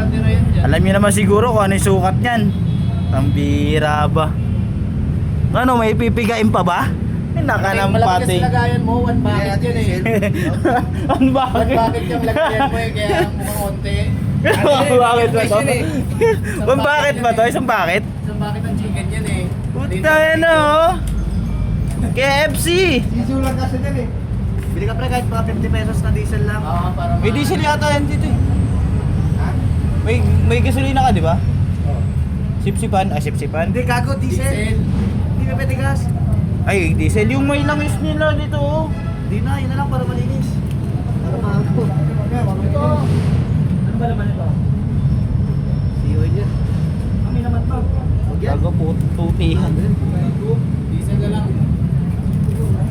nakatira yan dyan. Alam niyo naman siguro kung ano yung sukat niyan. Ang bira ba? Ano, may pipigain pa ba? Naka ng Malaki pati. kasi lagayan mo, one bucket yan eh. Ano ba? One bucket yung lagayan mo eh, kaya mukhang konti. Bakit ba to? One bucket ba to? Isang bucket? Isang bucket ng chicken yan eh. Puta yan oh. KFC. Diesel lang kasi dyan eh. Bili ka pre kahit mga 50 pesos na diesel lang. Oo, para May diesel yata yan dito eh. Ha? May gasolina ka di ba? Oo. Sipsipan? Ah, sipsipan? Hindi gago, diesel. diesel. Hindi ka pwede gas. Ay, diesel yung may langis nila dito oh. Hindi na, yun na lang para malinis. Para maago. Ito. Ano ba naman ito? Siyo yun. Kami naman to. Huwag yan. Gago po, tutihan. Diesel na lang.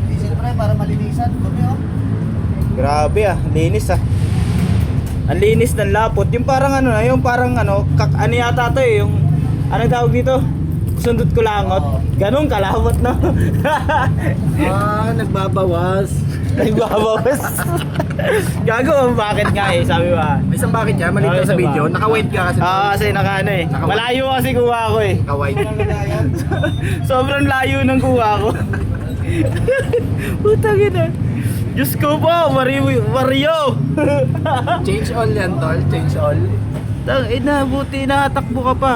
Diesel pre, para malinisan. Kami oh. Grabe ah, linis ah. Ang linis ng lapot. Yung parang ano na, yung parang ano, ano yata to eh, yung ano tawag dito? Sundot ko langot. Ganun kalawat no. Nagbabawas. Nagbabawas. Gago, bakit nga eh, sabi ba? May isang bakit yan, maliit sa video. Naka-white ka kasi. Kasi naka ano eh. Naka-white. Malayo kasi kuha ko eh. Naka-white. Sobrang layo ng kuha ko. Putang ina. Diyos ko po, Mario. Change all yan tol, change all. Tang ina, buti nakatakbo ka pa.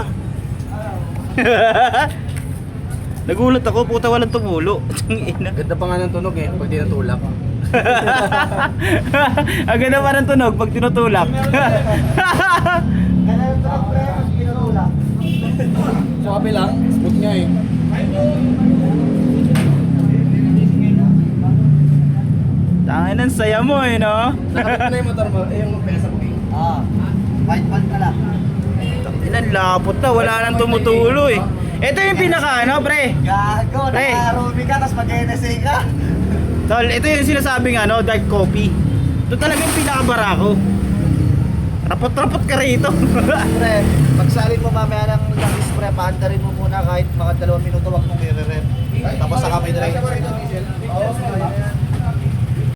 Nagulat ako, puta walang tumulo. Tang ina. Ganda pa nga ng tunog eh, pag di natulak. Ang ganda pa ng tunog pag tinutulak. Sa kabila, smooth nga eh. Tangin ang saya mo eh, no? Nakapit na yung motor mo, yung pesa mo eh. White pan ka lang. Ilan lapot na, wala nang tumutulo eh. Ito yung pinaka ano, pre. Gago, Pre. naka-Ruby ka, tapos mag-NSA ka. Tol, ito yung sinasabing ano, dark coffee. Ito talaga yung pinakabara ko. Rapot-rapot ka rito. Pre, pagsalin mo mamaya ng langis pre, paandarin mo muna kahit mga 2 minuto, wag mong i-rep. Tapos saka may dry.